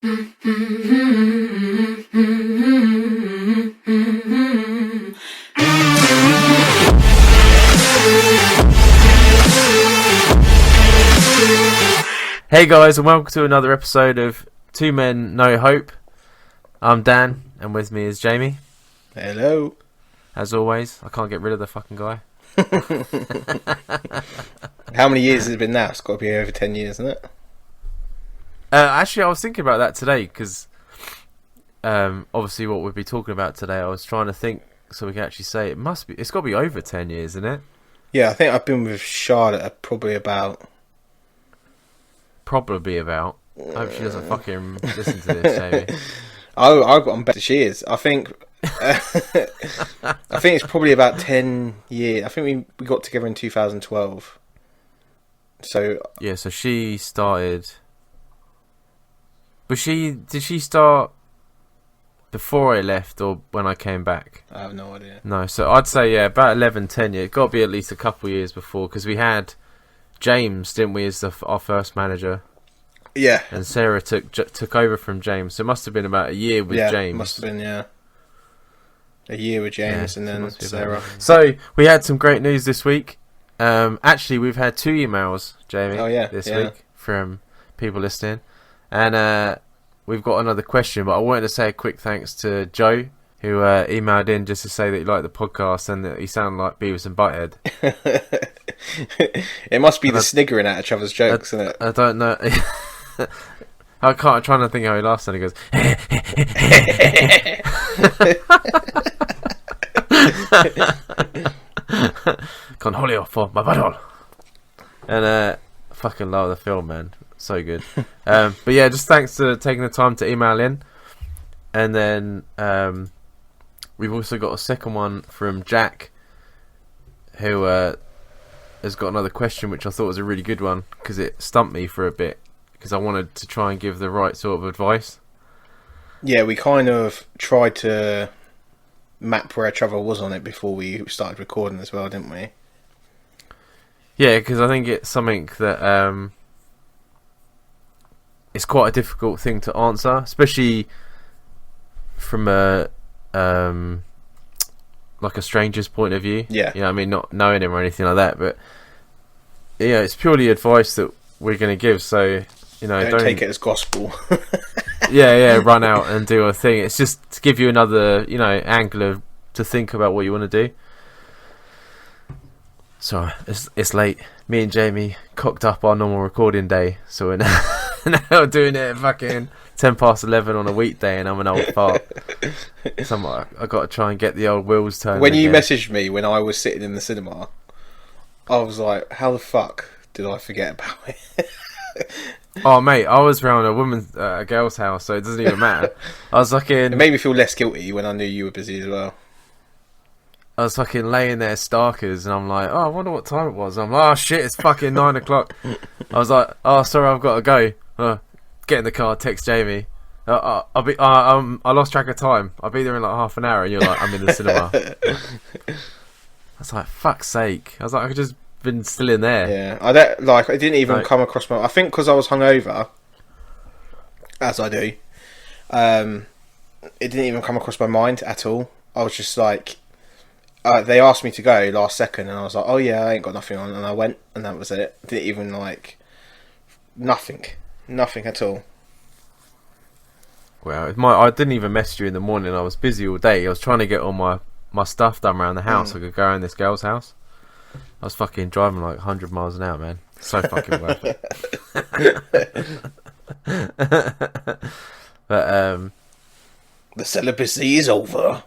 Hey guys, and welcome to another episode of Two Men No Hope. I'm Dan, and with me is Jamie. Hello. As always, I can't get rid of the fucking guy. How many years has it been now? It's got to be over 10 years, isn't it? Actually, I was thinking about that today, because obviously what we'll be talking about today, I was trying to think so we can actually say it's got to be over 10 years, isn't it? Yeah, I think I've been with Charlotte probably about... I hope she doesn't fucking listen to this, Jamie. I'm better she is. I think it's probably about 10 years. I think we got together in 2012. So yeah, so she started. Did she start before I left or when I came back? I have no idea. No, so I'd say about 11, 10 years. It got to be at least a couple of years before, because we had James, didn't we, as our first manager? Yeah. And Sarah took over from James. So it must have been about a year with James. Yeah, must have been, a year with James and then Sarah. So we had some great news this week. Actually, we've had 2 emails, Jamie, this week from people listening. And we've got another question, but I wanted to say a quick thanks to Joe, who emailed in just to say that he liked the podcast and that he sounded like Beavis and Butthead. It must be the sniggering at each other's jokes, isn't it? I don't know. I'm trying to think how he laughs, and he goes... Con Julio for my butthole. And fucking love the film, man. So good. But yeah, just thanks for taking the time to email in. And then we've also got a second one from Jack, who has got another question, which I thought was a really good one, because it stumped me for a bit, because I wanted to try and give the right sort of advice. Yeah, we kind of tried to map where each other was on it before we started recording as well, didn't we? Yeah, because I think it's something that it's quite a difficult thing to answer, especially from a like a stranger's point of view. Yeah. You know what I mean? Not knowing him or anything like that, but yeah, it's purely advice that we're going to give, so don't take it as gospel. yeah, run out and do a thing. It's just to give you another, angle to think about what you want to do. Sorry, it's late. Me and Jamie cocked up our normal recording day, so we're now doing it at fucking 11:10 on a weekday, and I'm an old fart. So I got to try and get the old wheels turning. When you messaged me when I was sitting in the cinema, I was like, how the fuck did I forget about it? Oh mate, I was around a girl's house, so it doesn't even matter. I was it made me feel less guilty when I knew you were busy as well. I was fucking laying there starkers, and I'm like, oh, I wonder what time it was. I'm like, oh shit, it's fucking 9 o'clock. I was like, oh, sorry, I've got to go. Get in the car, text Jamie. I lost track of time. I'll be there in like half an hour, and you're like, I'm in the cinema. I was like, fuck's sake. I was like, I could just been still in there. Yeah, it didn't even come across my... I think because I was hungover, as I do, it didn't even come across my mind at all. I was just like... they asked me to go last second, and I was like, oh yeah, I ain't got nothing on, and I went, and that was it. Didn't even nothing at all. Well, I didn't even message you in the morning. I was busy all day. I was trying to get all my stuff done around the house so I could go around this girl's house. I was fucking driving like 100 miles an hour, man. So fucking worth it. But the celibacy is over.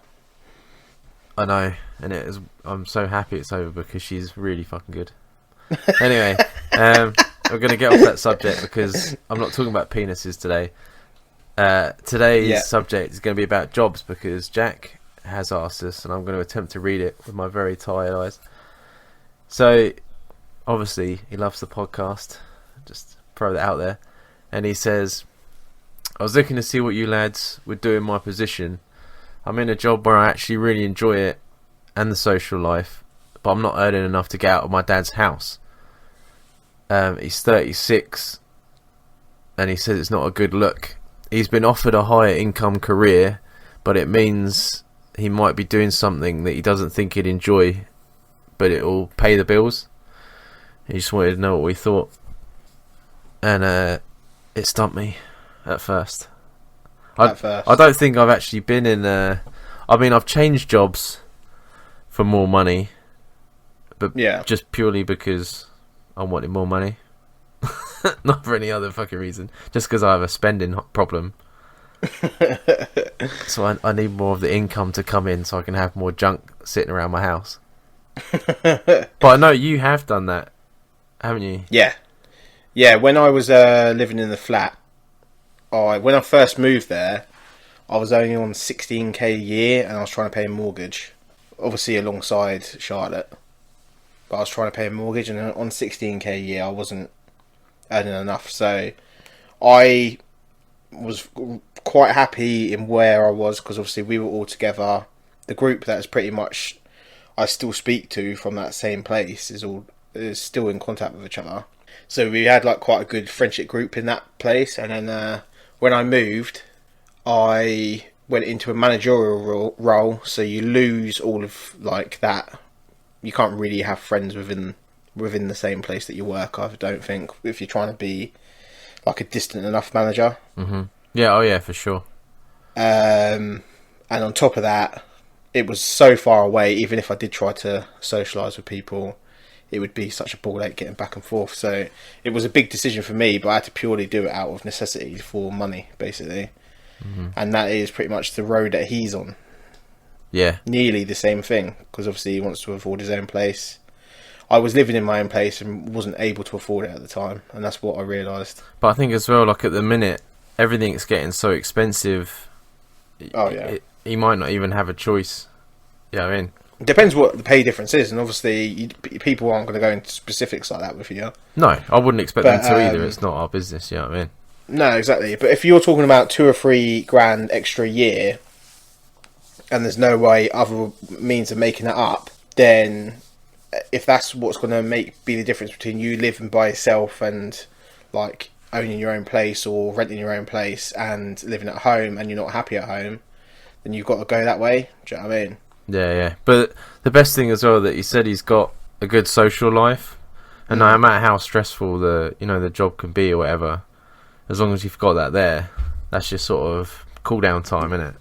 I know, and I'm so happy it's over, because she's really fucking good. Anyway, we're going to get off that subject, because I'm not talking about penises today. Today's subject is going to be about jobs, because Jack has asked us, and I'm going to attempt to read it with my very tired eyes. So, obviously, he loves the podcast. Just throw that out there. And he says, I was looking to see what you lads would do in my position. I'm in a job where I actually really enjoy it and the social life, but I'm not earning enough to get out of my dad's house. He's 36, and he says it's not a good look. he's been offered a higher income career, but it means he might be doing something that he doesn't think he'd enjoy, but it'll pay the bills. He just wanted to know what we thought, and it stumped me at first. I don't think I've actually been in. I mean, I've changed jobs for more money, but just purely because I wanted more money, not for any other fucking reason. Just because I have a spending problem. So I need more of the income to come in, so I can have more junk sitting around my house. But I know you have done that, haven't you? Yeah. When I was living in the flat, when I first moved there, I was only on 16k a year, and I was trying to pay a mortgage, obviously alongside Charlotte. But I was trying to pay a mortgage, and on 16k a year, I wasn't earning enough. So I was quite happy in where I was, because obviously we were all together. The group that is pretty much I still speak to from that same place is still in contact with each other. So we had like quite a good friendship group in that place. And then when I moved, I went into a managerial role. So you lose all of like that. You can't really have friends within the same place that you work, I don't think, if you're trying to be like a distant enough manager. Mm-hmm. Yeah, oh yeah, for sure. And on top of that, it was so far away. Even if I did try to socialise with people, it would be such a ball ache getting back and forth. So it was a big decision for me, but I had to purely do it out of necessity for money, basically. Mm-hmm. And that is pretty much the road that he's on. Yeah. Nearly the same thing, because obviously he wants to afford his own place. I was living in my own place and wasn't able to afford it at the time, and that's what I realised. But I think as well, like at the minute, everything's getting so expensive. Oh yeah. He might not even have a choice. Yeah, I mean, it depends what the pay difference is, and obviously people aren't going to go into specifics like that with you. No, I wouldn't expect them to either. It's not our business. You know what I mean? No, exactly. But if you're talking about 2 or 3 grand extra a year, and there's no way other means of making it up, then if that's what's going to be the difference between you living by yourself and like owning your own place or renting your own place and living at home and you're not happy at home, then you've got to go that way. Do you know what I mean? Yeah. But the best thing as well that he said, he's got a good social life, and no matter how stressful the job can be or whatever, as long as you've got that there, that's your sort of cool down time, isn't it?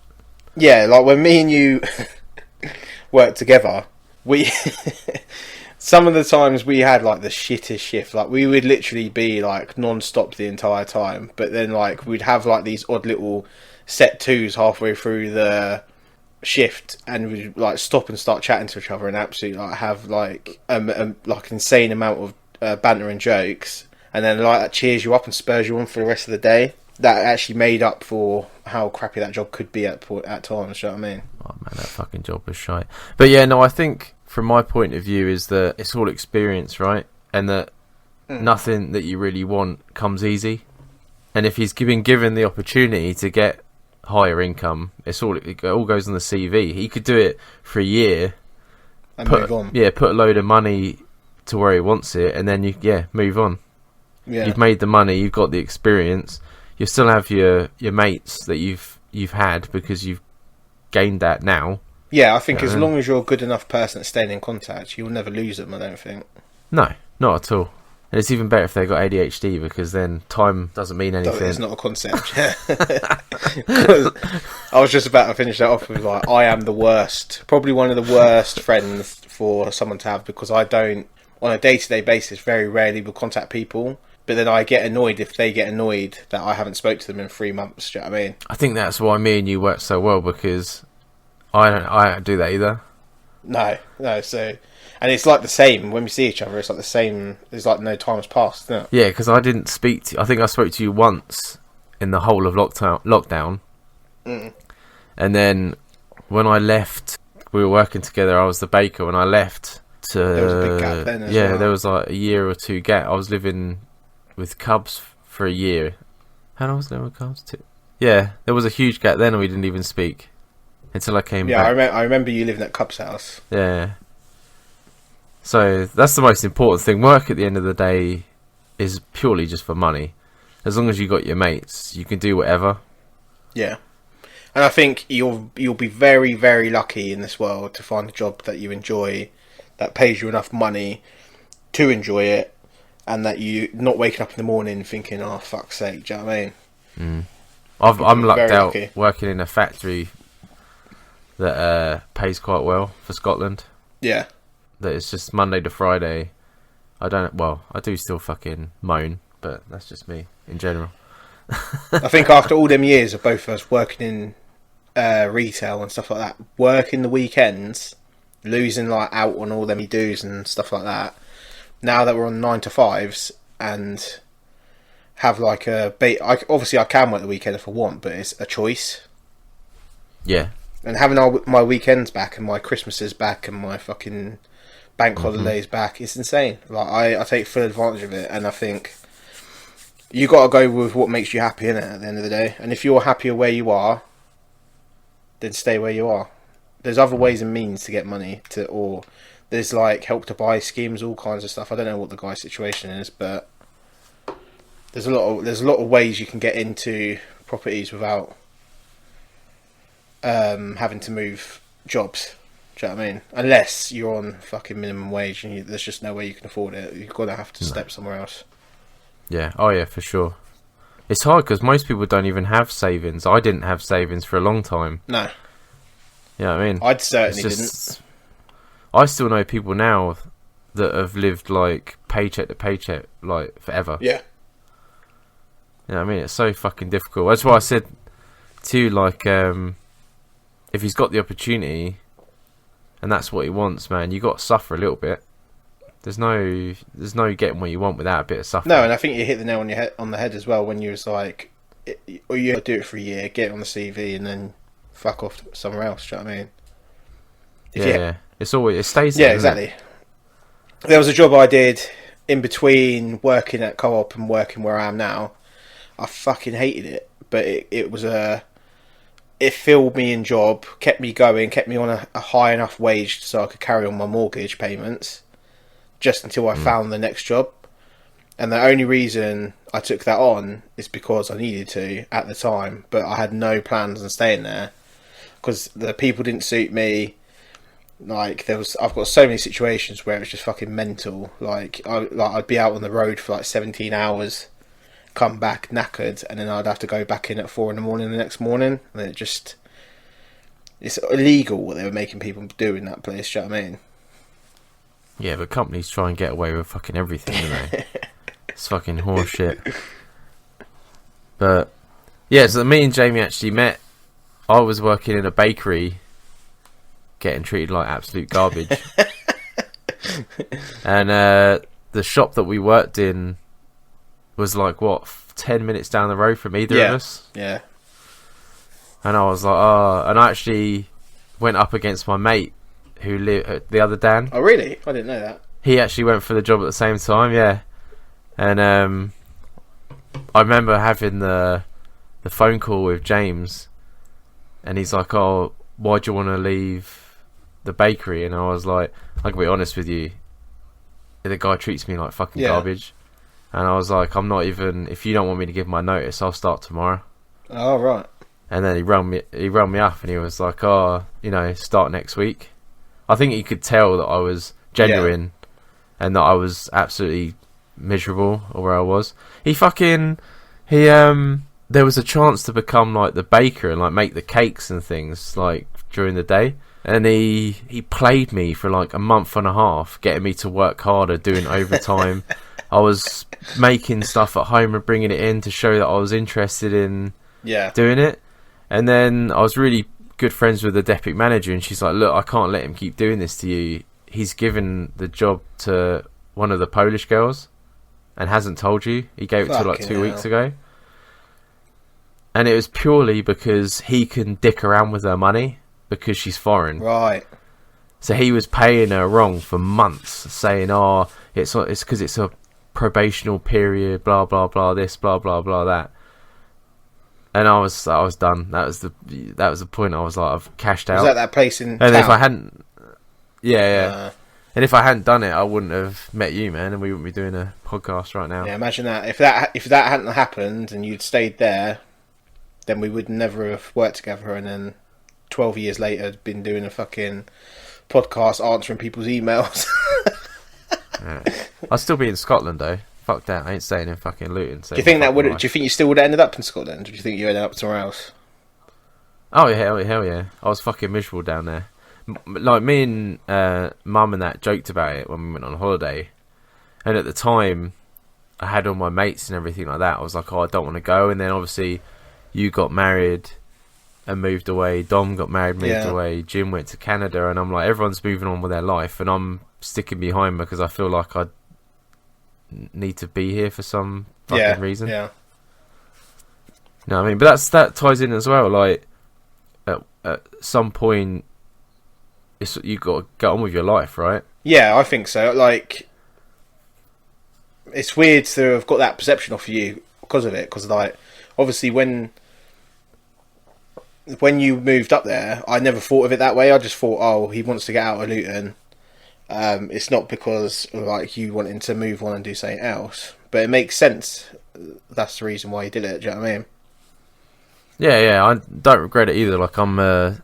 Yeah, like when me and you worked together, we some of the times we had like the shittest shift. Like we would literally be like non-stop the entire time, but then like we'd have like these odd little set twos halfway through the shift, and we'd like stop and start chatting to each other and absolutely like have like like an insane amount of banter and jokes, and then like that cheers you up and spurs you on for the rest of the day. That actually made up for how crappy that job could be at times. You know what I mean? Oh man, that fucking job was shite. But yeah, no, I think from my point of view is that it's all experience, right? And that nothing that you really want comes easy. And if he's been given the opportunity to get higher income, it all goes on the CV. He could do it for a year and move on. Yeah, put a load of money to where he wants it, and then move on. Yeah. You've made the money, you've got the experience. You still have your mates that you've had because you've gained that now. Yeah, I think as long as you're a good enough person at staying in contact, you'll never lose them, I don't think. No, not at all. And it's even better if they've got ADHD, because then time doesn't mean anything. It's not a concept. I was just about to finish that off with like, I am the worst, probably one of the worst friends for someone to have, because I don't, on a day-to-day basis, very rarely will contact people. But then I get annoyed if they get annoyed that I haven't spoke to them in 3 months. Do you know what I mean? I think that's why me and you work so well, because I don't do that either. No. So, and it's like the same when we see each other. It's like the same. It's like no time has passed. Isn't it? Yeah, because I didn't speak to you. I think I spoke to you once in the whole of lockdown. And then when I left, we were working together. I was the baker. When I left, there was a big gap then. Well. There was like a year or two gap. I was living with Cubs for a year. How long was I living with Cubs? Yeah, there was a huge gap then, and we didn't even speak until I came back. Yeah, I remember you living at Cubs' house. Yeah. So that's the most important thing. Work at the end of the day is purely just for money. As long as you got your mates, you can do whatever. Yeah. And I think you'll be very, very lucky in this world to find a job that you enjoy, that pays you enough money to enjoy it, and that you not waking up in the morning thinking, "Oh fuck's sake," do you know what I mean? I'm lucked very out lucky. working in a factory that pays quite well for Scotland. Yeah. That it's just Monday to Friday. I do still fucking moan, but that's just me in general. I think after all them years of both of us working in retail and stuff like that, working the weekends, losing like out on all them do's and stuff like that. Now that we're on 9 to 5s and have like obviously I can work the weekend if I want, but it's a choice. Yeah. And having my weekends back and my Christmases back and my fucking bank holidays back, it's insane. Like I take full advantage of it, and I think you got to go with what makes you happy, innit, at the end of the day. And if you're happier where you are, then stay where you are. There's other ways and means to get money or there's like help to buy schemes, all kinds of stuff. I don't know what the guy's situation is, but there's a lot of ways you can get into properties without having to move jobs. Do you know what I mean? Unless you're on fucking minimum wage and there's just no way you can afford it. You're gonna have to step somewhere else. Yeah. Oh yeah, for sure. It's hard because most people don't even have savings. I didn't have savings for a long time. No. You know what I mean? I certainly didn't. I still know people now that have lived like paycheck to paycheck like forever. Yeah. You know what I mean? It's so fucking difficult. That's why I said to you, like, if he's got the opportunity and that's what he wants, man, you got to suffer a little bit. There's no getting what you want without a bit of suffering. No, and I think you hit the nail on the head as well when you was like, or you do it for a year, get it on the CV, and then fuck off to somewhere else. Do you know what I mean? Yeah. It stays there. Yeah, exactly. There was a job I did in between working at Co-op and working where I am now. I fucking hated it, but it filled me in job, kept me going, kept me on a high enough wage so I could carry on my mortgage payments, just until I found the next job. And the only reason I took that on is because I needed to at the time, but I had no plans on staying there because the people didn't suit me. Like I've got so many situations where it's just fucking mental. I'd be out on the road for like 17 hours, come back knackered, and then I'd have to go back in at 4 a.m. the next morning. And it's illegal what they were making people do in that place. Do you know what I mean? Yeah, but companies try and get away with fucking everything, don't they? It's fucking horseshit. But yeah, so me and Jamie actually met. I was working in a bakery, getting treated like absolute garbage. And the shop that we worked in was like 10 minutes down the road from either of us. Yeah. And I was like, oh, and I actually went up against my mate who lived the other Dan. Oh really? I didn't know that. He actually went for the job at the same time, yeah. And I remember having the phone call with James, and he's like, oh, why do you want to leave the bakery? And I was like, I can be honest with you, the guy treats me like fucking garbage. And I was like, if you don't want me to give my notice, I'll start tomorrow. Oh right. And then he rang me up and he was like, oh, start next week. I think he could tell that I was genuine and that I was absolutely miserable or where I was. There was a chance to become like the baker and like make the cakes and things like during the day. And he played me for like a month and a half, getting me to work harder, doing overtime. I was making stuff at home and bringing it in to show that I was interested in doing it. And then I was really good friends with the deputy manager, and she's like, look, I can't let him keep doing this to you. He's given the job to one of the Polish girls and hasn't told you. He gave it to her like 2 weeks ago. And it was purely because he can dick around with her money because she's foreign. Right. So he was paying her wrong for months, saying, oh, it's because it's a probational period, blah, blah, blah, this, blah, blah, blah, that. And I was done. That was the point. I was like, I've cashed out. Was that place in and town? If I hadn't, and if I hadn't done it, I wouldn't have met you, man, and we wouldn't be doing a podcast right now. Yeah, imagine that. If that hadn't happened and you'd stayed there, then we would never have worked together. And then 12 years later, been doing a fucking podcast answering people's emails. Yeah. I'll still be in Scotland though. Fuck that. I ain't staying in fucking Luton. Do you think that would? Do you think you still would have ended up in Scotland? Or do you think you ended up somewhere else? Oh yeah, hell yeah. I was fucking miserable down there. Like me and mum and that joked about it when we went on holiday, and at the time I had all my mates and everything like that. I was like, oh, I don't want to go. And then obviously you got married and moved away. Dom got married, moved away. Jim went to Canada, and I'm like, everyone's moving on with their life, and I'm sticking behind because I feel like I need to be here for some fucking reason. Yeah. No, I mean, but that ties in as well. Like at some point, you got to get on with your life, right? Yeah, I think so. Like, it's weird to have got that perception off of you because of it. Because, like, obviously when you moved up there, I never thought of it that way. I just thought, oh, he wants to get out of Luton. It's not because like you wanting to move on and do something else, but it makes sense. That's the reason why he did it. Do you know what I mean? Yeah. I don't regret it either. Like I'm a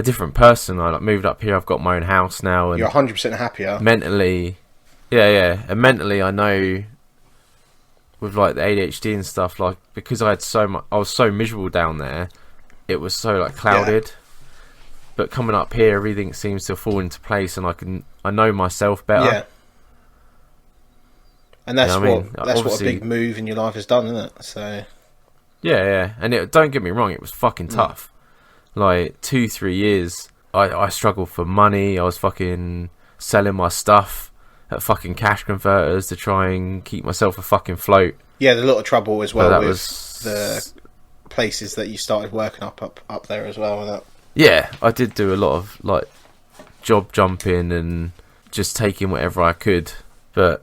different person. I like moved up here. I've got my own house now, and you're 100% happier mentally. Yeah, and mentally, I know with like the ADHD and stuff, like because I had I was so miserable down there. It was so like clouded. Yeah. But coming up here, everything seems to fall into place, and I know myself better. Yeah. And that's what a big move in your life has done, isn't it? So. Yeah, and don't get me wrong, it was fucking tough. Like 2-3 years, I struggled for money. I was fucking selling my stuff at fucking cash converters to try and keep myself afloat. Yeah, there's a lot of trouble as well with the places that you started working up there as well. And that. Yeah, I did do a lot of like job jumping and just taking whatever I could. But,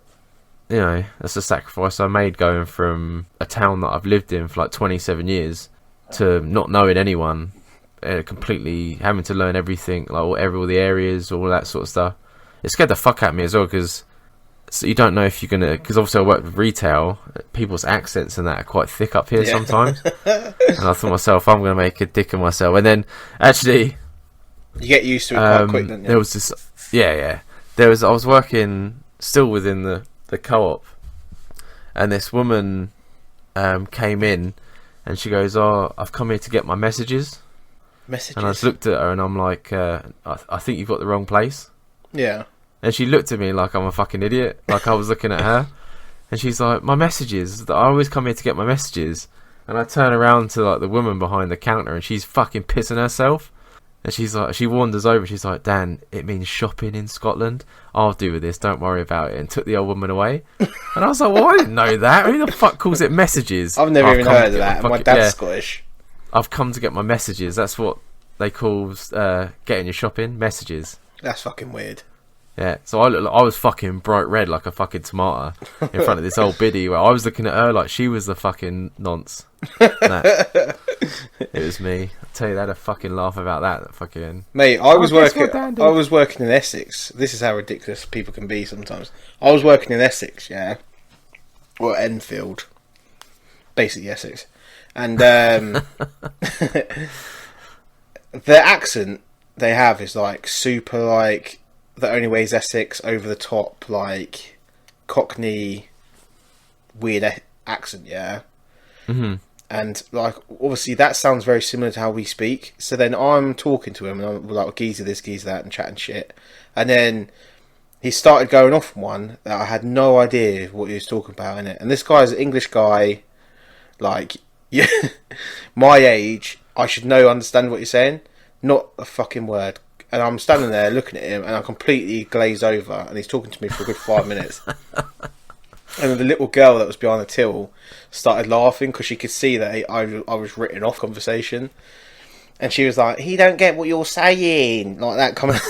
you know, that's a sacrifice I made going from a town that I've lived in for like 27 years to not knowing anyone, completely having to learn everything, like all the areas, all that sort of stuff. It scared the fuck out of me as well because you don't know if you're going to... Because obviously I work with retail, people's accents and that are quite thick up here sometimes. And I thought to myself, I'm going to make a dick of myself. And then, actually... You get used to it quite quick, don't you? There was this... Yeah. I was working still within the co-op, and this woman came in, and she goes, oh, I've come here to get my messages. Messages? And I just looked at her, and I'm like, I think you've got the wrong place. Yeah. And she looked at me like I'm a fucking idiot, like I was looking at her. And she's like, my messages, I always come here to get my messages. And I turn around to like the woman behind the counter, and she's fucking pissing herself. And she's like, she wanders over, she's like, Dan, it means shopping in Scotland. I'll do with this, don't worry about it. And took the old woman away. And I was like, well, I didn't know that. Who the fuck calls it messages? I've never even heard of that. My dad's Scottish. I've come to get my messages. That's what they call getting your shopping, messages. That's fucking weird. Yeah, so I was fucking bright red like a fucking tomato in front of this old biddy where I was looking at her like she was the fucking nonce. It was me. I tell you, they had a fucking laugh about that fucking... Mate, I was working in Essex. This is how ridiculous people can be sometimes. I was working in Essex, yeah. Or Enfield. Basically Essex. And the accent they have is like super like... The only way is Essex, over the top, like Cockney, weird accent, yeah. Mm-hmm. And like, obviously, that sounds very similar to how we speak. So then I'm talking to him, and I'm like, geezer this, geezer that, and chatting shit. And then he started going off on one that I had no idea what he was talking about in it. And this guy's an English guy, like, yeah, my age. I should understand what you're saying. Not a fucking word. And I'm standing there looking at him, and I completely glaze over, and he's talking to me for a good 5 minutes. And the little girl that was behind the till started laughing because she could see that I was written off conversation. And she was like, he don't get what you're saying. Like that comment.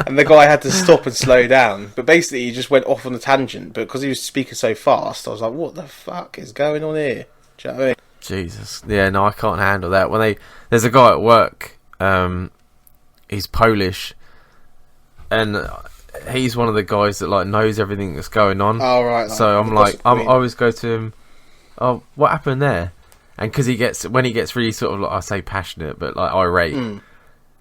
And the guy had to stop and slow down. But basically he just went off on a tangent. But because he was speaking so fast, I was like, what the fuck is going on here? Do you know what I mean? Jesus. Yeah, no, I can't handle that. There's a guy at work, he's Polish, and he's one of the guys that like knows everything that's going on. Oh right. So I'm like, I always go to him. Oh, what happened there? And because when he gets really sort of like, I say passionate, but like irate,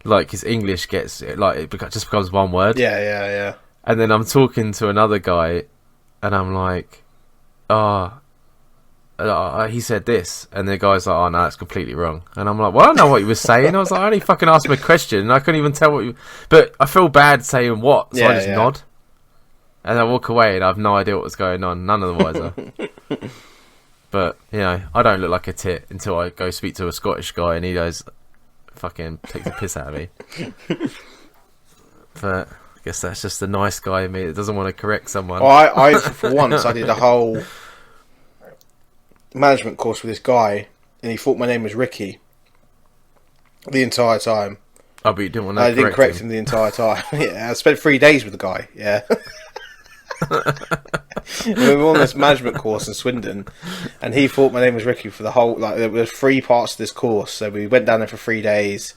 like his English gets like just becomes one word. Yeah. And then I'm talking to another guy, and I'm like, he said this, and the guy's like, oh no, that's completely wrong. And I'm like, well, I don't know what he was saying. I was like, I only fucking asked him a question, and I couldn't even tell what you. But I feel bad saying what, so I just nod, and I walk away, and I have no idea what was going on. None of the wiser. But you know, I don't look like a tit until I go speak to a Scottish guy, and he goes, fucking takes the piss out of me. But I guess that's just the nice guy in me that doesn't want to correct someone. Well, I for once I did a whole management course with this guy, and he thought my name was Ricky the entire time. Oh, but you didn't want to I didn't correct him the entire time. Yeah, I spent 3 days with the guy. Yeah. We were on this management course in Swindon, and he thought my name was Ricky for the whole, like, there were 3 parts to this course, so we went down there for 3 days,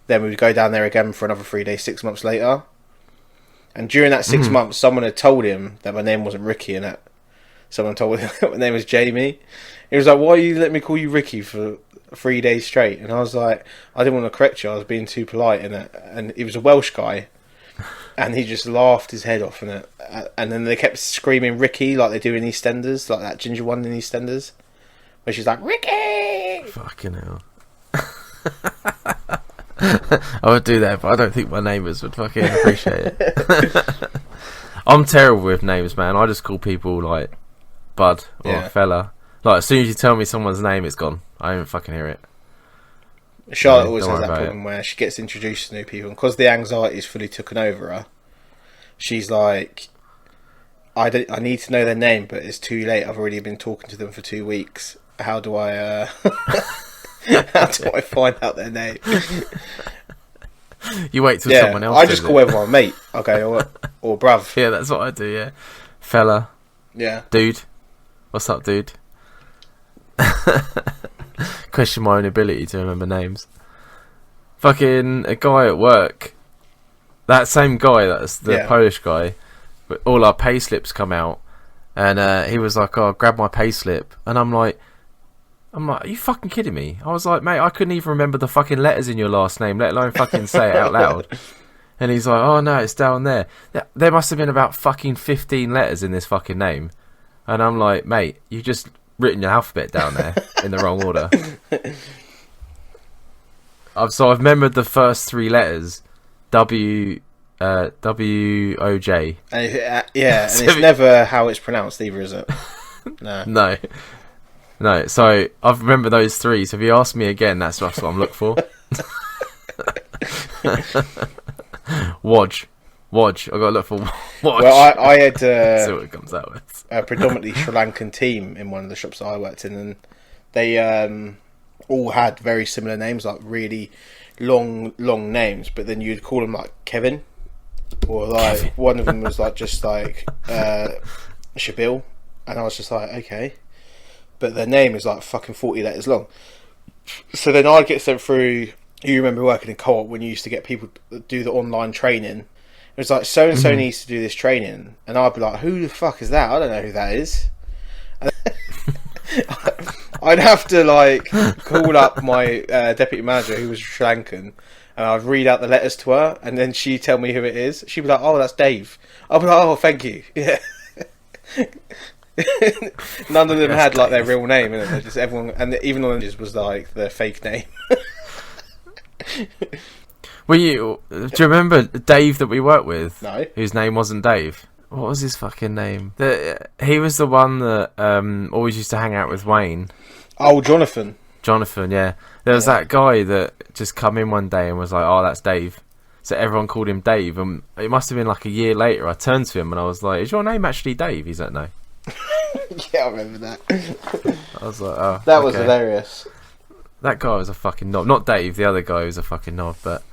then we would go down there again for another 3 days 6 months later, and during that 6 months someone had told him that my name wasn't Ricky, and that someone told him that my name was Jamie. He was like, why you let me call you Ricky for 3 days straight? And I was like, I didn't want to correct you, I was being too polite, and he was a Welsh guy. And he just laughed his head off in it. And then they kept screaming Ricky like they do in EastEnders, like that ginger one in EastEnders, where she's like, Ricky! Fucking hell. I would do that, but I don't think my neighbours would fucking appreciate it. I'm terrible with names, man. I just call people like bud or fella. Like, as soon as you tell me someone's name, it's gone. I don't fucking hear it. Charlotte always has that problem where she gets introduced to new people, and because the anxiety's fully taken over her, she's like, I need to know their name, but it's too late. I've already been talking to them for 2 weeks. How do I how do I find out their name? You wait till someone else. I just call everyone mate. Okay, or bruv. Yeah, that's what I do. Yeah, fella. Yeah, dude. What's up, dude? Question my own ability to remember names. Fucking a guy at work, that same guy, that's the Polish guy, but all our pay slips come out, and he was like, oh, grab my pay slip, and I'm like, are you fucking kidding me? I was like, mate, I couldn't even remember the fucking letters in your last name, let alone fucking say it out loud. And he's like, oh no, it's down there. There must have been about fucking 15 letters in this fucking name. And I'm like, mate, you just written your alphabet down there in the wrong order. So I've remembered the first 3 letters, W O J. And it's never how it's pronounced either, is it? No. No. So I've remembered those 3. So if you ask me again, that's what I'm looking for. Wodge. I got to look for Wodge. Well, I had see what it comes out with. A predominantly Sri Lankan team in one of the shops that I worked in, and they all had very similar names, like really long names. But then you'd call them like Kevin, or like Kevin. One of them was like just like Shabil, and I was just like, okay, but their name is like fucking 40 letters long. So then I'd get sent through. You remember working in co-op when you used to get people to do the online training. It was like, so and so needs to do this training, and I'd be like, who the fuck is that? I don't know who that is. And I'd have to like call up my deputy manager, who was Sri Lankan, and I'd read out the letters to her, and then she'd tell me who it is. She'd be like, oh, that's Dave. I'd be like, oh, thank you. Yeah. None of them had like their real name, and it? Just everyone, and even on it was like their fake name. Do you remember Dave that we worked with? No. Whose name wasn't Dave. What was his fucking name? He was the one that always used to hang out with Wayne. Oh, Jonathan. Jonathan, yeah. There was that guy that just come in one day and was like, oh, that's Dave. So everyone called him Dave, and it must have been like a year later. I turned to him and I was like, is your name actually Dave? He's like, no. Yeah, I remember that. I was like, oh, that was hilarious. That guy was a fucking knob. Not Dave, the other guy was a fucking knob, but...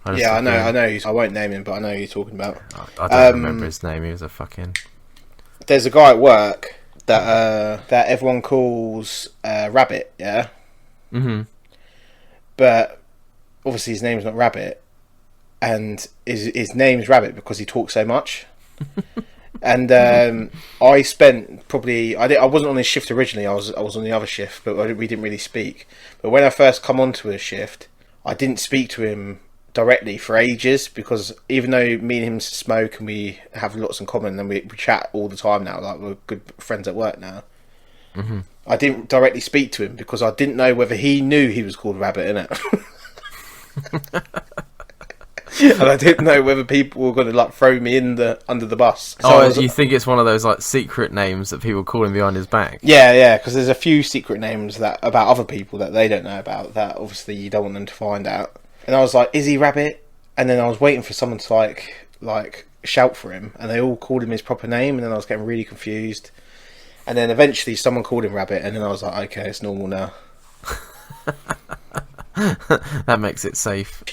I know. I won't name him, but I know who you're talking about. I don't remember his name. He was a fucking... There's a guy at work that everyone calls Rabbit, yeah? Mm-hmm. But obviously his name's not Rabbit. and his name's Rabbit because he talks so much. And I spent probably I wasn't on his shift originally. I was on the other shift, but we didn't really speak. But when I first come onto a shift, I didn't speak to him directly for ages, because even though me and him smoke and we have lots in common and we chat all the time now, like we're good friends at work now. Mm-hmm. I didn't directly speak to him because I didn't know whether he knew he was called Rabbit, innit? And I didn't know whether people were going to like throw me under the bus. So you think it's one of those like secret names that people call him behind his back? Yeah, because there's a few secret names that about other people that they don't know about, that obviously you don't want them to find out. And I was like, is he Rabbit? And then I was waiting for someone to like shout for him, and they all called him his proper name, and then I was getting really confused. And then eventually someone called him Rabbit, and then I was like, okay, it's normal now. That makes it safe.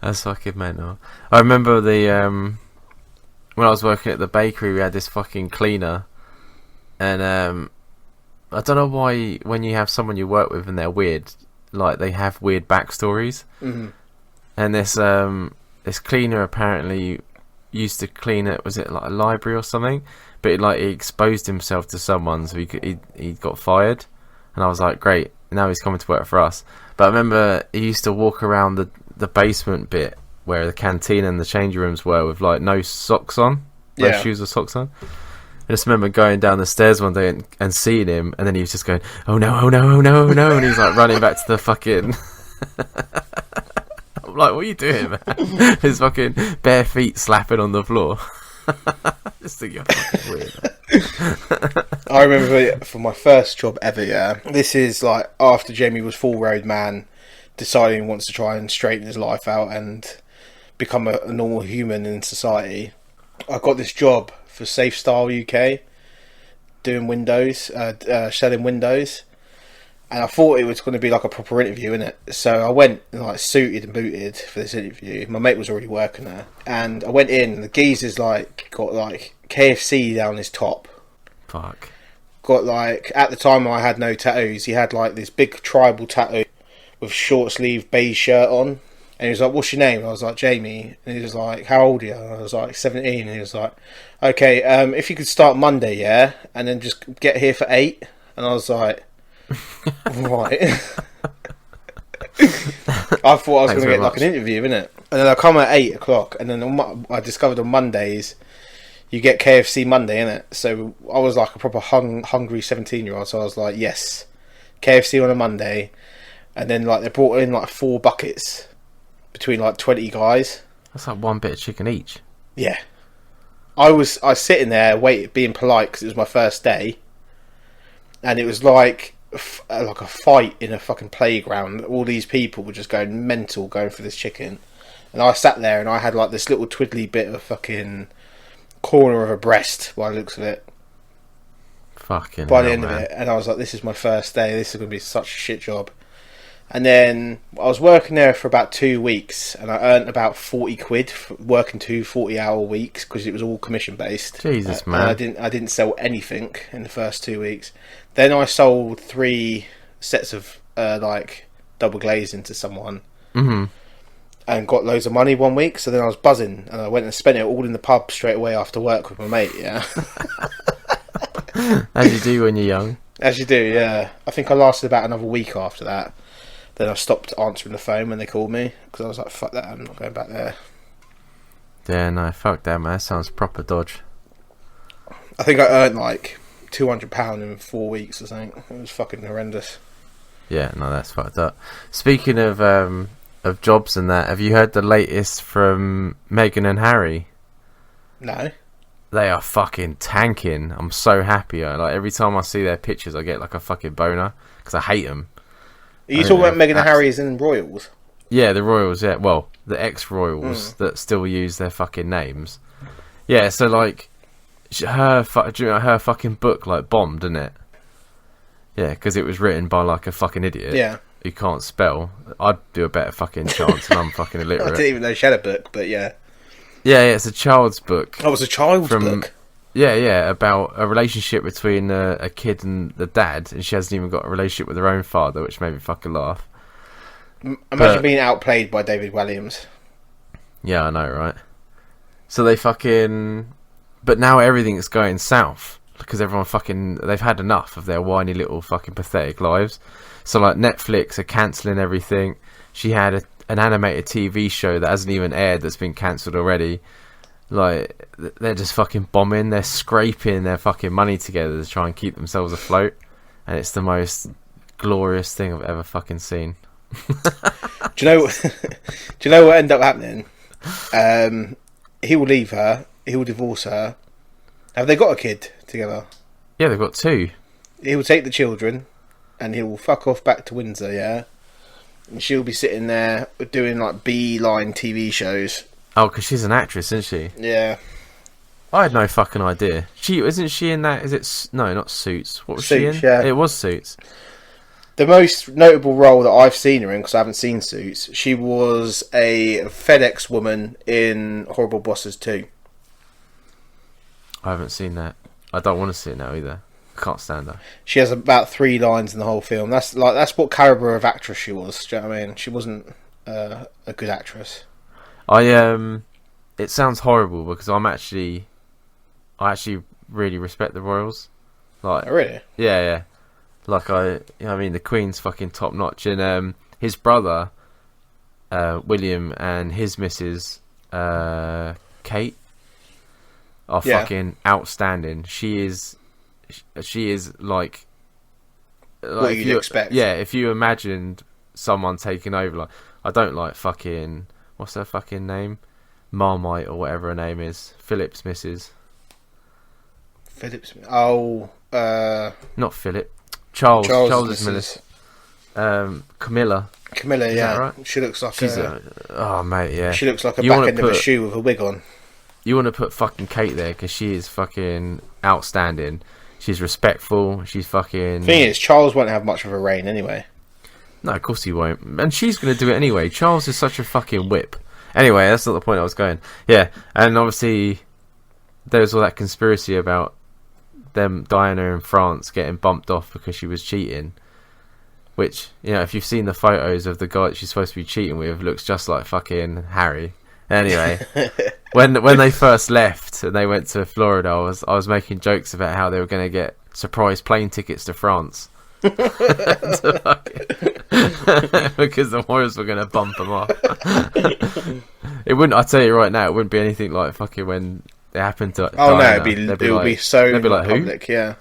That's fucking mental. I remember when I was working at the bakery, we had this fucking cleaner, and I don't know why when you have someone you work with and they're weird, like they have weird backstories. Mm-hmm. And this cleaner apparently used to clean it, was it like a library or something? But he exposed himself to someone, so he got fired. And I was like, great, now he's coming to work for us. But I remember he used to walk around the basement bit where the canteen and the change rooms were with like no socks on, no shoes or socks on. I just remember going down the stairs one day and seeing him, and then he was just going, oh no, oh no, oh no, oh no, and he's like running back to the fucking... I'm like, what are you doing, man? His fucking bare feet slapping on the floor. Just think you're fucking weird. I remember for my first job ever, this is like after Jamie was full road man, deciding he wants to try and straighten his life out and become a normal human in society. I got this job for Safe Style UK, doing windows, selling windows, and I thought it was going to be like a proper interview, innit? So I went like suited and booted for this interview. My mate was already working there, and I went in. And the geezer's like got like KFC down his top. Fuck. Got like, at the time I had no tattoos. He had like this big tribal tattoo with short sleeve beige shirt on. And he was like, what's your name? And I was like, Jamie. And he was like, how old are you? And I was like, 17. And he was like, okay, if you could start Monday, yeah? And then just get here for 8. And I was like, right. I thought I was going to get like an interview, innit? And then I come at 8 o'clock. And then I discovered on Mondays, you get KFC Monday, innit? So I was like a proper hungry 17-year-old. So I was like, yes, KFC on a Monday. And then like they brought in like 4 buckets between like 20 guys. That's like one bit of chicken each. Yeah. I was sitting there being polite because it was my first day. And it was like a fight in a fucking playground. All these people were just going mental going for this chicken. And I sat there and I had like this little twiddly bit of fucking corner of a breast by the looks of it. Fucking by the end of it. And I was like, this is my first day. This is going to be such a shit job. And then I was working there for about 2 weeks, and I earned about 40 quid for working 2 40-hour weeks because it was all commission based. Jesus, man! And I didn't sell anything in the first 2 weeks. Then I sold 3 sets of like double glazing to someone, and got loads of money 1 week. So then I was buzzing, and I went and spent it all in the pub straight away after work with my mate. Yeah, as you do when you're young. As you do, yeah. I think I lasted about another week after that. Then I stopped answering the phone when they called me because I was like, fuck that, I'm not going back there. Yeah, no, fuck that, man. That sounds proper dodge. I think I earned like £200 in 4 weeks or something. It was fucking horrendous. Yeah, no, that's fucked up. Speaking of jobs and that, have you heard the latest from Meghan and Harry? No. They are fucking tanking. I'm so happy. Like every time I see their pictures, I get like a fucking boner because I hate them. Are you talking about Meghan and Harry as in royals? Yeah, the royals, yeah. Well, the ex-royals that still use their fucking names. Yeah, so like, her fucking book like bombed, didn't it? Yeah, because it was written by like a fucking idiot who can't spell. I'd do a better fucking chance, and I'm fucking illiterate. I didn't even know she had a book, but yeah. Yeah, it's a child's book. Oh, it was a child's book? Yeah, about a relationship between a kid and the dad, and she hasn't even got a relationship with her own father, which made me fucking laugh. Imagine being outplayed by David Williams. Yeah, I know, right? So they fucking... But now everything's going south. Because everyone fucking... They've had enough of their whiny little fucking pathetic lives. So, like, Netflix are cancelling everything. She had an animated TV show that hasn't even aired that's been cancelled already. Like, they're just fucking bombing. They're scraping their fucking money together to try and keep themselves afloat. And it's the most glorious thing I've ever fucking seen. Do you know what ended up happening? He will leave her. He will divorce her. Have they got a kid together? Yeah, they've got 2. He will take the children, and he will fuck off back to Windsor. Yeah, and she'll be sitting there doing like B-line TV shows. Oh, because she's an actress, isn't she? Yeah. I had no fucking idea. Isn't she in that? Is it? No, not Suits. What was she in? Yeah. It was Suits. The most notable role that I've seen her in, because I haven't seen Suits, she was a FedEx woman in Horrible Bosses 2. I haven't seen that. I don't want to see it now either. I can't stand her. She has about 3 lines in the whole film. That's what caliber of actress she was. Do you know what I mean? She wasn't a good actress. It sounds horrible because I actually really respect the royals. Like, Oh, really? yeah. Like I mean, the Queen's fucking top notch, and his brother, William, and his missus, Kate, are fucking outstanding. She is like what you'd expect. Yeah, if you imagined someone taking over, like, I don't like fucking, what's her fucking name? Marmite or whatever her name is. Philip's missus. Phillips. Oh, not Philip. Charles' missus. Camilla. Camilla, Is yeah. that right? She looks like oh mate, yeah. She looks like a back end of a shoe with a wig on. You want to put fucking Kate there because she is fucking outstanding. She's respectful. She's fucking... Thing is, Charles won't have much of a reign anyway. No, of course he won't. And she's going to do it anyway. Charles is such a fucking whip. Anyway, that's not the point I was going. Yeah, and obviously there was all that conspiracy about them, Diana in France, getting bumped off because she was cheating. Which, you know, if you've seen the photos of the guy that she's supposed to be cheating with, looks just like fucking Harry. Anyway, when they first left and they went to Florida, I was making jokes about how they were going to get surprise plane tickets to France. Because the Warriors were going to bump them off. It wouldn't. I tell you right now, it wouldn't be anything like fucking when it happened to. Oh Diana. no, it would be so they'd be like, public. Who? Yeah.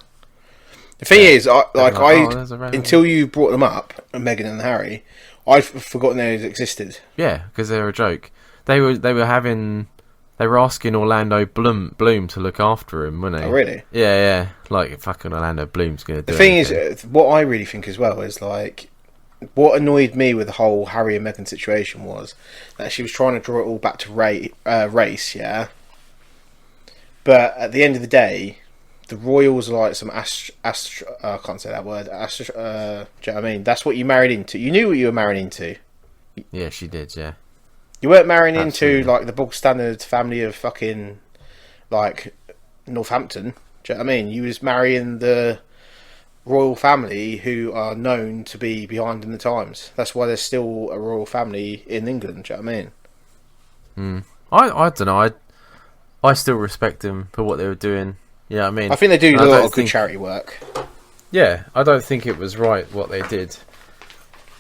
The thing is, until you brought them up, Meghan and Harry, I've forgotten they existed. Yeah, because they were a joke. They were asking Orlando Bloom to look after him, weren't they? Oh, really? Yeah. Like, fucking Orlando Bloom's going to do it. The thing is, what I really think as well is, like, what annoyed me with the whole Harry and Meghan situation was that she was trying to draw it all back to race, yeah? But at the end of the day, the royals are like some I can't say that word. Do you know what I mean? That's what you married into. You knew what you were marrying into. Yeah, she did, yeah. You weren't marrying into, like, the bog standard family of fucking, like, Northampton. Do you know what I mean? You was marrying the royal family who are known to be behind in the times. That's why there's still a royal family in England. Do you know what I mean? I don't know. I still respect them for what they were doing. You know what I mean? I think they do a lot of good charity work. Yeah, I don't think it was right what they did.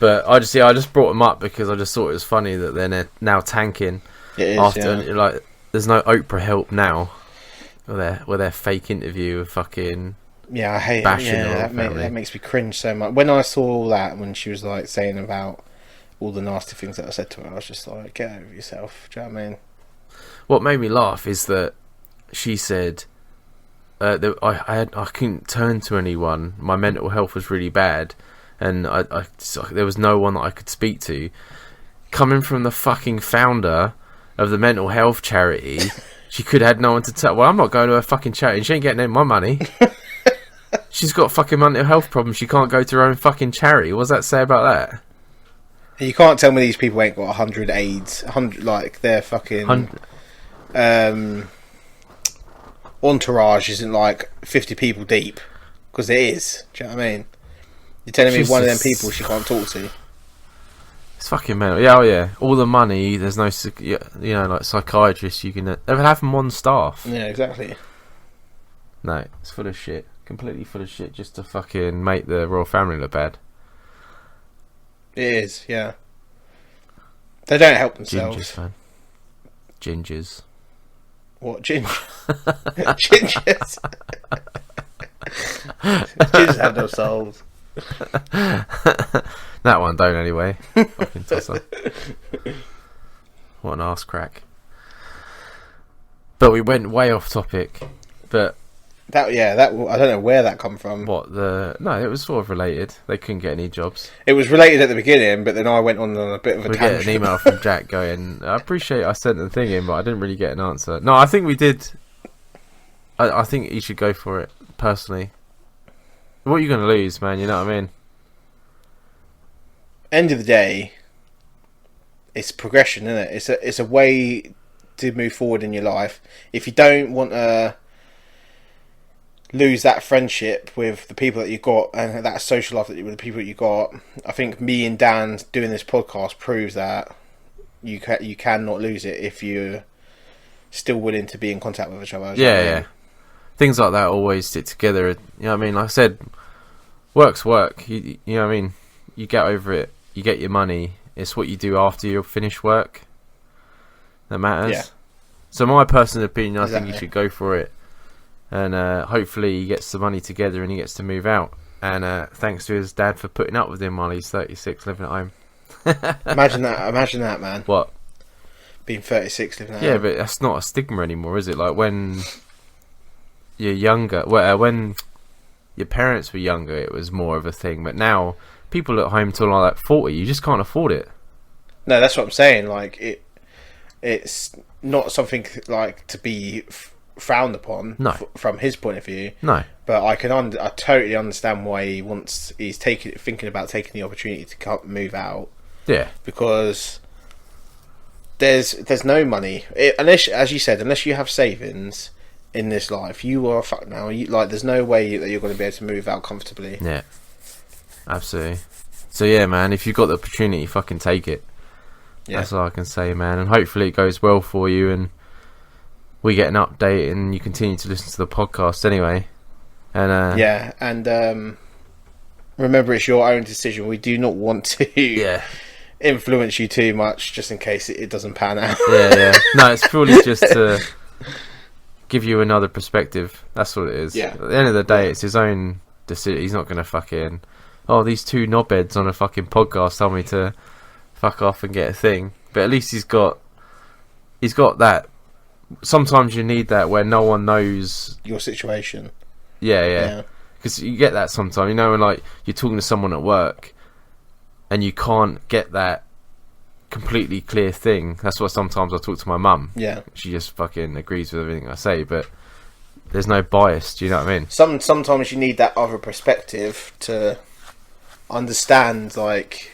But I just brought them up because I just thought it was funny that they're now tanking. It is, after, like, there's no Oprah help now. With their fake interview of fucking... Yeah, I hate bashing it. Yeah, that makes me cringe so much. When I saw all that, when she was, like, saying about all the nasty things that I said to her, I was just like, get over yourself. Do you know what I mean? What made me laugh is that she said... I couldn't turn to anyone. My mental health was really bad. And there was no one that I could speak to. Coming from the fucking founder of the mental health charity, she could have had no one to tell. Well, I'm not going to her fucking charity. She ain't getting any of my money. She's got fucking mental health problems. She can't go to her own fucking charity. What does that say about that? You can't tell me these people ain't got 100 aides. 100, like, they're fucking... entourage isn't like 50 people deep. Because it is. Do you know what I mean? You're telling me one of them people she can't talk to? It's fucking mental. Yeah, oh yeah. All the money. There's no, like psychiatrists. You can. They would have them on staff. Yeah, exactly. No, it's full of shit. Completely full of shit, just to fucking make the royal family look bad. It is. Yeah. They don't help themselves. Gingers, man. Gingers. What ginger? Gingers. Gingers have no souls. That one don't anyway. Fucking tosser. What an arse crack. But we went way off topic. But that I don't know where that come from. No, it was sort of related. They couldn't get any jobs. It was related at the beginning, but then I went on a bit of a tangent. We get an email from Jack going, I appreciate I sent the thing in, but I didn't really get an answer. No, I think we did. I think you should go for it, personally. What are you going to lose, man? You know what I mean? End of the day, it's progression, isn't it? It's a way to move forward in your life. If you don't want to lose that friendship with the people that you got and that social life with the people that you got, I think me and Dan doing this podcast proves that you cannot lose it if you're still willing to be in contact with each other. Yeah. Things like that always stick together. You know what I mean? Like I said, work's work. You know what I mean? You get over it. You get your money. It's what you do after you finish work that matters. Yeah. So my personal opinion, I Exactly. think you should go for it. And hopefully he gets the money together and he gets to move out. And thanks to his dad for putting up with him while he's 36 living at home. Imagine that, man. What? Being 36 living at Yeah, home. but that's not a stigma anymore, is it? Like when you're younger, when your parents were younger, it was more of a thing. But now, people at home till like 40, you just can't afford it. No, that's what I'm saying. Like it's not something like to be frowned upon. No. From his point of view. No. But I totally understand why he's thinking about taking the opportunity to move out. Yeah. Because there's no money unless, as you said, unless you have savings in this life, you are fucked now. There's no way that you're going to be able to move out comfortably. Yeah. Absolutely. So yeah, man, if you've got the opportunity, fucking take it. Yeah. That's all I can say, man. And hopefully it goes well for you and we get an update and you continue to listen to the podcast anyway. And yeah, and remember, it's your own decision. We do not want to influence you too much, just in case it doesn't pan out. Yeah. No, it's purely just to give you another perspective. That's what it is. Yeah. At the end of the day, it's his own decision. He's not going to fucking, these two knobheads on a fucking podcast tell me to fuck off and get a thing. But at least he's got that. Sometimes you need that where no one knows your situation. Yeah. Because you get that sometimes, you know, when like you're talking to someone at work and you can't get that completely clear thing. That's why sometimes I talk to my mum. Yeah. She just fucking agrees with everything I say, but there's no bias. Do you know what I mean? Sometimes you need that other perspective to understand like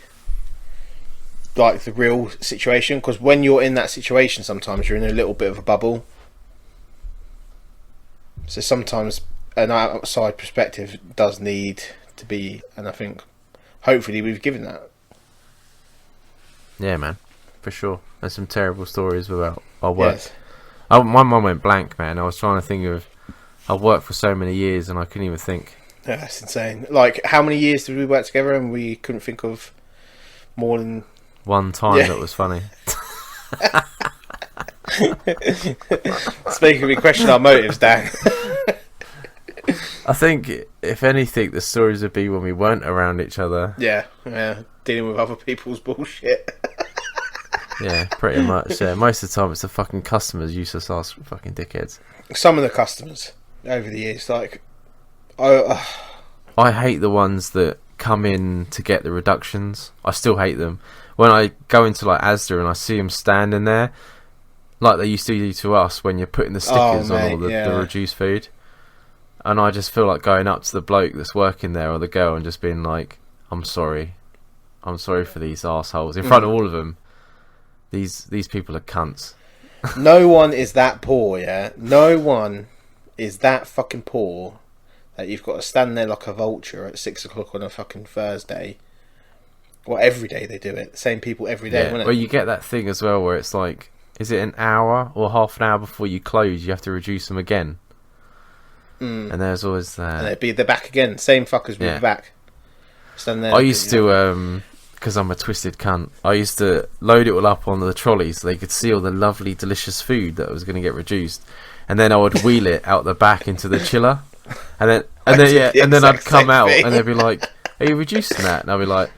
the real situation, because when you're in that situation, sometimes you're in a little bit of a bubble. So sometimes an outside perspective does need to be, and I think hopefully we've given that. Yeah, man, for sure. There's some terrible stories about our work. Yes. My mum went blank, man. I was trying to think of, I've worked for so many years and I couldn't even think. Yeah, that's insane. Like, how many years did we work together and we couldn't think of more than one time that was funny? It's making me question our motives, Dan. I think, if anything, the stories would be when we weren't around each other. Yeah, dealing with other people's bullshit. Yeah, pretty much. Yeah, most of the time it's the fucking customers, useless ass fucking dickheads. Some of the customers over the years, like, I hate the ones that come in to get the reductions. I still hate them. When I go into like Asda and I see them standing there, like they used to do to us when you're putting the stickers on all the reduced food. And I just feel like going up to the bloke that's working there or the girl and just being like, I'm sorry for these assholes in front of all of them. These people are cunts. No one is that poor, yeah? No one is that fucking poor that you've got to stand there like a vulture at 6 o'clock on a fucking Thursday Well, every day they do it. The same people every day, wouldn't it? Well, you get that thing as well where it's like, is it an hour or half an hour before you close? You have to reduce them again. And there's always that. And they're back again. Same fuckers will be back. I used to, because I'm a twisted cunt, I used to load it all up on the trolley so they could see all the lovely, delicious food that was going to get reduced. And then I would wheel it out the back into the chiller. And then I'd come out and they'd be like, are you reducing that? And I'd be like,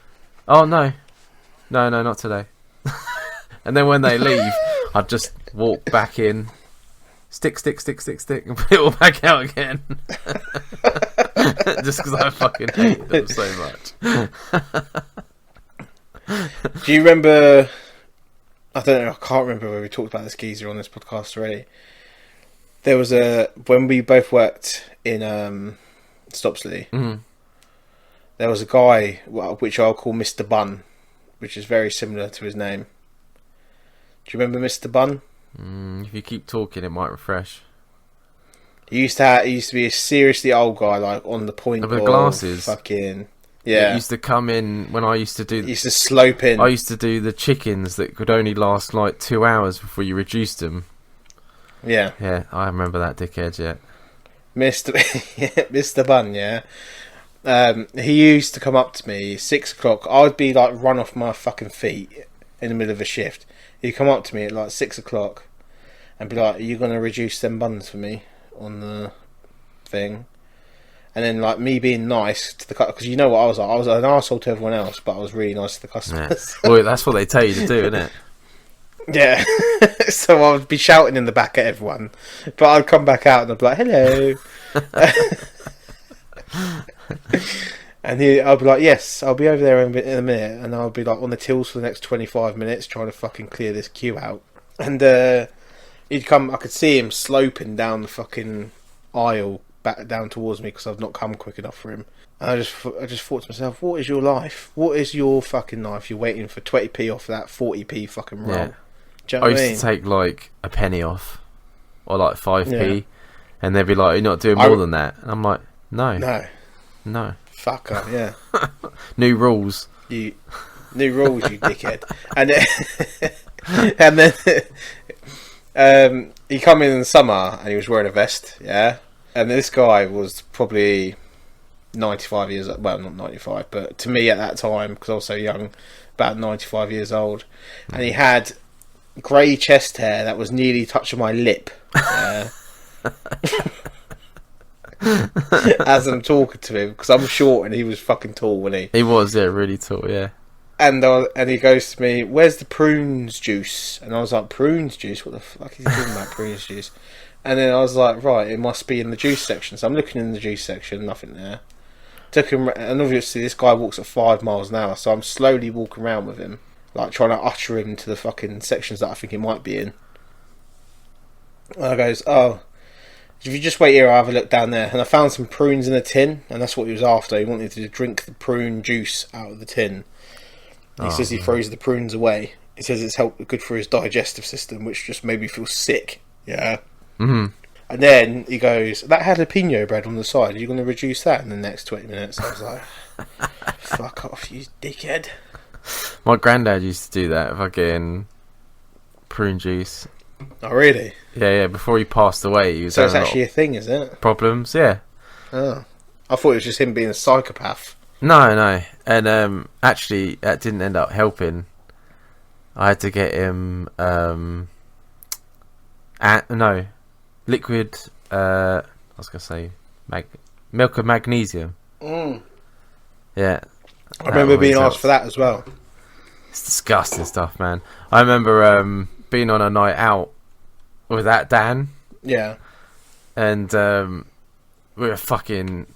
oh, no, not today. And then when they leave, I'd just walk back in, stick, and put it all back out again. Just because I fucking hate them so much. Do you remember? I don't know. I can't remember whether we talked about this geezer on this podcast already. There was when we both worked in Stopsley. There was a guy which I'll call Mr Bunn, which is very similar to his name. Do you remember Mr Bunn? If you keep talking, it might refresh. He used to be a seriously old guy, like on the point with glasses. Fucking yeah. He used to come in when I used to do. He used to slope in. I used to do the chickens that could only last like 2 hours before you reduced them. Yeah. Yeah, I remember that dickhead. Yeah. Mr Bunn. Yeah. He used to come up to me 6 o'clock. I'd be like run off my fucking feet in the middle of a shift. He'd come up to me at like 6 o'clock and be like, "Are you gonna reduce them buns for me on the thing?" And then like me being nice to the customer, because you know what I was like. I was an arsehole to everyone else, but I was really nice to the customers. Yeah. Well, that's what they tell you to do, isn't it? Yeah. So I would be shouting in the back at everyone, but I'd come back out and I'd be like, "Hello." And I'll be like, "Yes, I'll be over there in a minute," and I'll be like on the tills for the next 25 minutes trying to fucking clear this queue out. And he'd come. I could see him sloping down the fucking aisle back down towards me because I've not come quick enough for him. And I just thought to myself, what is your life? What is your fucking life? You're waiting for 20p off that 40p fucking roll. Yeah. Do you know what I mean? Used to take like a penny off, or like 5p, and they'd be like, "You're not doing more than that." And I'm like, "No." Fuck up, yeah. New rules. New rules, you dickhead. And then he come in the summer and he was wearing a vest, yeah. And this guy was probably 95 years old. Well, not 95, but to me at that time, because I was so young, about 95 years old. And he had grey chest hair that was nearly touching my lip. Yeah. As I'm talking to him, because I'm short and he was fucking tall, wasn't he? He was, yeah, really tall, yeah. And he goes to me, "Where's the prunes juice?" And I was like, "Prunes juice? What the fuck is he talking about, prunes juice?" And then I was like, right, it must be in the juice section. So I'm looking in the juice section, nothing there. Took him, and obviously this guy walks at 5 miles an hour, so I'm slowly walking around with him, like trying to usher him to the fucking sections that I think he might be in. And I goes, "Oh, if you just wait here, I'll have a look down there." And I found some prunes in a tin, and that's what he was after. He wanted to drink the prune juice out of the tin. He says he throws the prunes away. He says it's good for his digestive system, which just made me feel sick. Yeah. Mm-hmm. And then he goes, "That jalapeno bread on the side, are you going to reduce that in the next 20 minutes? I was like, "Fuck off, you dickhead." My granddad used to do that, fucking prune juice. Oh, really? Yeah, before he passed away, he was so it's actually a thing, is it? Problems, yeah. Oh. I thought it was just him being a psychopath. No. And actually, that didn't end up helping. I had to get him, liquid, I was going to say, milk of magnesium. Mm. Yeah. I remember being asked for that as well. It's disgusting stuff, man. I remember being on a night out with that Dan. Yeah. And we were fucking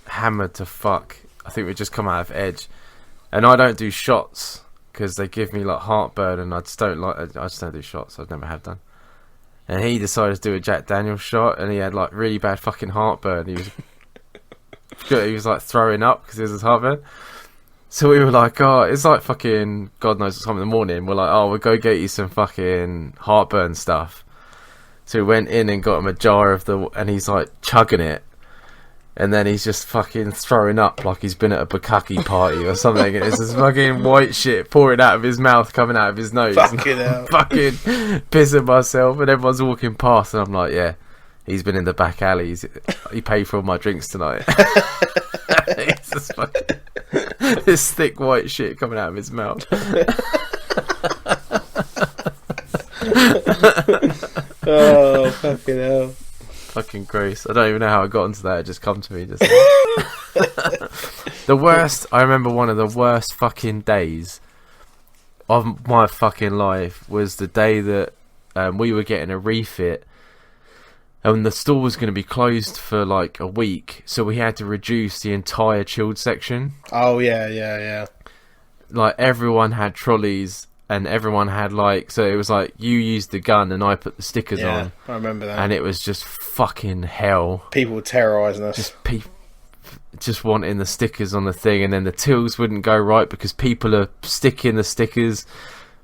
hammered to fuck. I think we just come out of Edge. And I don't do shots because they give me like heartburn, and I just don't do shots. I never have done. And he decided to do a Jack Daniel's shot, and he had like really bad fucking heartburn. He was like throwing up because it was his heartburn. So we were like, "Oh, it's like fucking God knows what time in the morning." We're like, "Oh, we'll go get you some fucking heartburn stuff." So we went in and got him a jar of and he's like chugging it. and then he's just fucking throwing up like he's been at a bukkake party or something, and it's this fucking white shit pouring out of his mouth, coming out of his nose. Fucking hell. Fucking pissing myself, and everyone's walking past, and I'm like, yeah, he's been in the back alley. He paid for all my drinks tonight. It's just fucking, this thick white shit coming out of his mouth. Oh, fucking hell. Fucking gross. I don't even know how I got into that. It just come to me. Just the worst. I remember one of the worst fucking days of my fucking life was the day that we were getting a refit, and the store was going to be closed for like a week, so we had to reduce the entire chilled section. Oh yeah. Like everyone had trolleys. And everyone had like, so it was like you used the gun and I put the stickers on. I remember that. And it was just fucking hell. People were terrorising us. Just wanting the stickers on the thing, and then the tills wouldn't go right because people are sticking the stickers,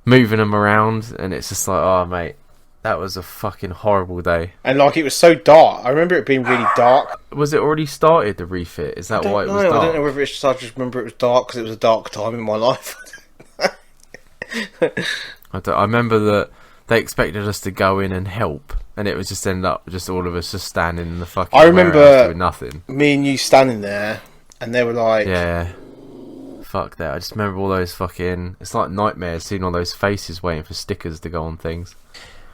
moving them around, and it's just like, oh mate, that was a fucking horrible day. And like it was so dark. I remember it being really dark. Was it already started, the refit? Is that why it was dark? I don't know whether it's just, I just remember it was dark because it was a dark time in my life. I remember that they expected us to go in and help, and it was just end up just all of us just standing in the fucking warehouse doing nothing. Me and you standing there, and they were like, yeah, fuck that. I just remember all those fucking, it's like nightmares seeing all those faces waiting for stickers to go on things.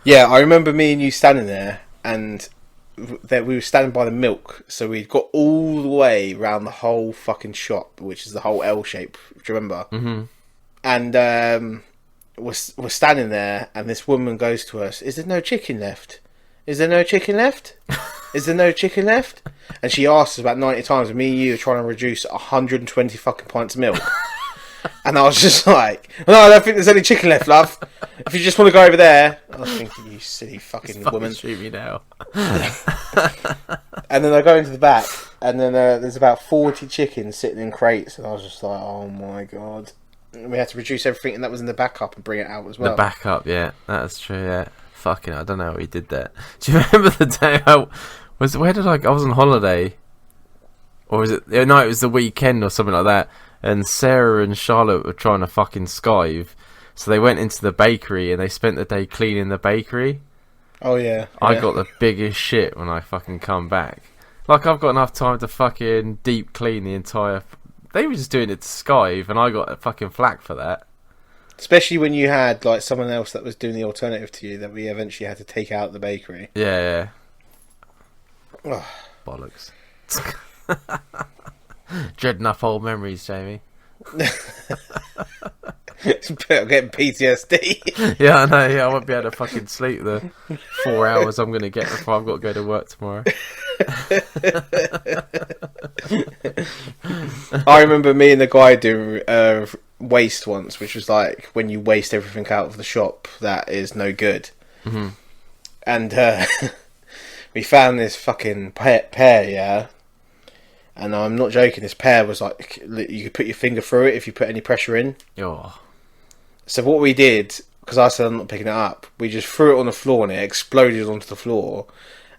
Yeah, I remember me and you standing there, and that we were standing by the milk, so we'd got all the way around the whole fucking shop, which is the whole L shape. Do you remember? Mm-hmm. And we're standing there, and this woman goes to us, "Is there no chicken left? Is there no chicken left? Is there no chicken left?" And she asked us about 90 times, and me and you are trying to reduce 120 fucking pints of milk. And I was just like, "No, I don't think there's any chicken left, love. If you just want to go over there." I was thinking, you silly fucking woman. Shoot me now. And then I go into the back, and then there's about 40 chickens sitting in crates, and I was just like, oh my god. And we had to reduce everything, and that was in the backup, and bring it out as well. The backup, yeah, that's true. Yeah, fucking, I don't know how he did that. Do you remember the day I was? Where did I was on holiday, or was it? No, it was the weekend or something like that. And Sarah and Charlotte were trying to fucking skive, so they went into the bakery and they spent the day cleaning the bakery. Oh yeah. I got the biggest shit when I fucking come back. Like, I've got enough time to fucking deep clean the entire. They were just doing it to skive, and I got a fucking flack for that. Especially when you had like someone else that was doing the alternative to you that we eventually had to take out the bakery. Yeah. Oh. Bollocks. Dreading up old memories, Jamie. I'm getting PTSD. Yeah, I know. Yeah, I won't be able to fucking sleep the 4 hours I'm going to get before I've got to go to work tomorrow. I remember me and the guy doing waste once, which was like when you waste everything out of the shop that is no good. Mm-hmm. And we found this fucking pear, yeah. And I'm not joking, this pear was like, you could put your finger through it if you put any pressure in. Oh. So what we did, because I said I'm not picking it up, we just threw it on the floor and it exploded onto the floor.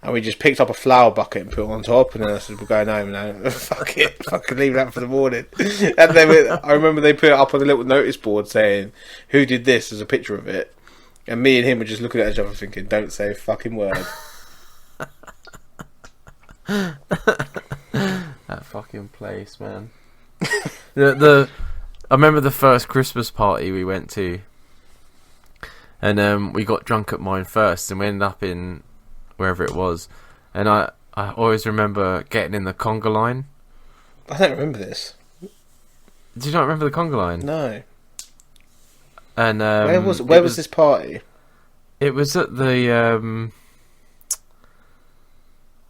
And we just picked up a flour bucket and put it on top. And then I said, we're going home now. Fuck it. Fucking leave that for the morning. And then I remember they put it up on a little notice board saying, who did this? There's a picture of it. And me and him were just looking at each other thinking, don't say a fucking word. That fucking place, man. I remember the first Christmas party we went to, and we got drunk at mine first, and we ended up in wherever it was, and I always remember getting in the conga line. I don't remember this. Do you not remember the conga line? No. And where was this party? It was at the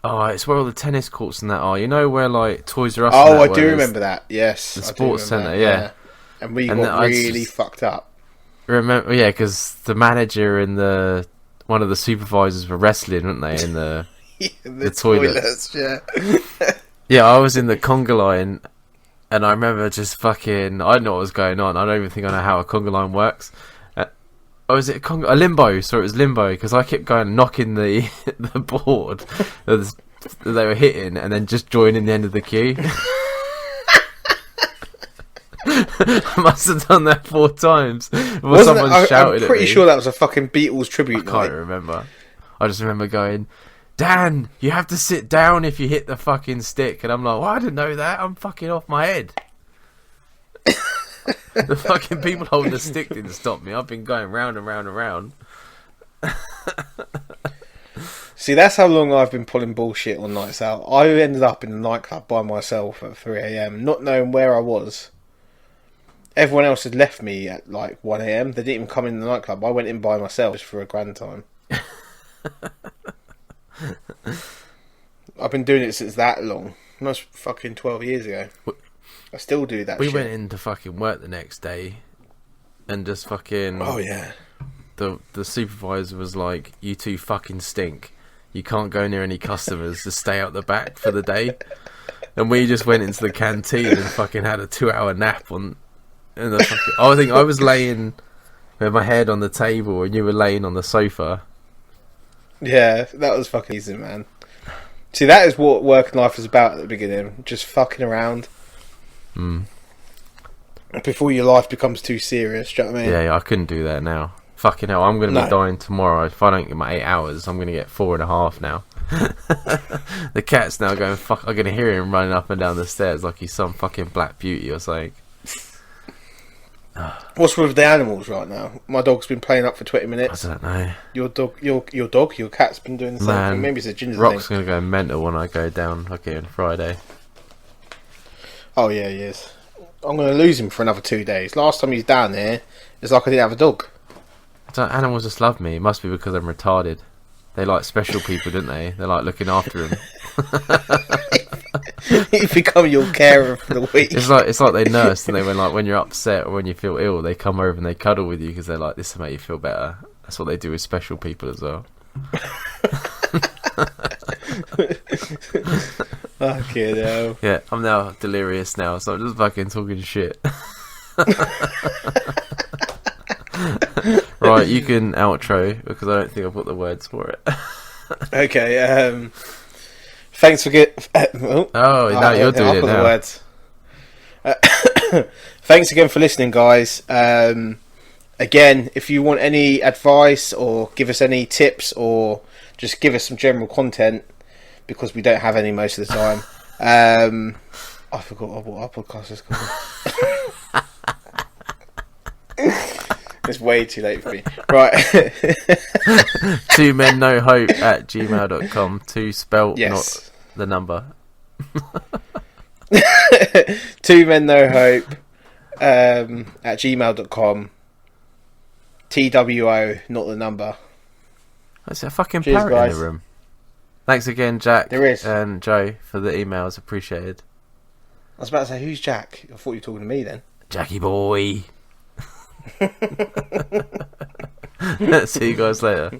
it's where all the tennis courts and that are. You know where like Toys R Us. Oh, I do remember that. Yes, the sports centre. Yeah. And we got really fucked up. Remember, yeah, because the manager and one of the supervisors were wrestling, weren't they? In the the toilets. Yeah. Yeah, I was in the conga line, and I remember just fucking. I didn't know what was going on. I don't even think I know how a conga line works. Was it a limbo? So it was limbo because I kept going knocking the the board, the that they were hitting and then just joining the end of the queue. I must have done that 4 times. Before someone shouted I'm pretty at me. sure that was a fucking Beatles tribute. I can't remember. I just remember going, Dan, you have to sit down if you hit the fucking stick. And I'm like, well, I didn't know that. I'm fucking off my head. The fucking people holding the stick didn't stop me. I've been going round and round and round. See, that's how long I've been pulling bullshit on nights out. I ended up in the nightclub by myself at 3 a.m, not knowing where I was. Everyone else had left me at like 1 a.m. They didn't even come in the nightclub. I went in by myself just for a grand time. I've been doing it since that long. That's fucking 12 years ago. I still do that shit. We went into fucking work the next day and just fucking... Oh, yeah. The supervisor was like, you two fucking stink. You can't go near any customers. Just stay out the back for the day. And we just went into the canteen and fucking had a 2-hour nap on... I think I was laying with my head on the table and you were laying on the sofa. Yeah, that was fucking easy, man. See, that is what working life is about at the beginning. Just fucking around. Before your life becomes too serious, do you know what I mean? Yeah, I couldn't do that now. Fucking hell, I'm going to be dying tomorrow. If I don't get my 8 hours, I'm going to get 4.5 now. The cat's now going, fuck, I'm going to hear him running up and down the stairs like he's some fucking Black Beauty or something. What's with the animals right now? My dog's been playing up for 20 minutes. I don't know. Your cat's been doing the same thing. Maybe it's a ginger Rock's thing. going to go mental when I go down on Friday. Oh yeah, he is. I'm going to lose him for another 2 days. Last time he's down there, it's like I didn't have a dog. Animals just love me. It must be because I'm retarded. They like special people, didn't they? They like looking after him. He's become your carer for the week. It's like they nurse, and they when you're upset or when you feel ill, they come over and they cuddle with you because they're like, this will make you feel better. That's what they do with special people as well. Fucking hell. Yeah, I'm now delirious now, so I'm just fucking talking shit. Right, you can outro because I don't think I've got the words for it. Okay, thanks for you're doing it now. Words. Thanks again for listening, guys. Again, if you want any advice or give us any tips or just give us some general content, because we don't have any most of the time. I forgot what our podcast is called. It's way too late for me. Right. 2mennohope@gmail.com. 2 spelt, yes. Not the number. 2mennohope @gmail.com. TWO, not the number. That's a fucking Cheers, parrot guys. in the room. Thanks again, Jack There is. and Joe, for the emails. Appreciated. I was about to say, who's Jack? I thought you were talking to me then. Jackie boy. See you guys later.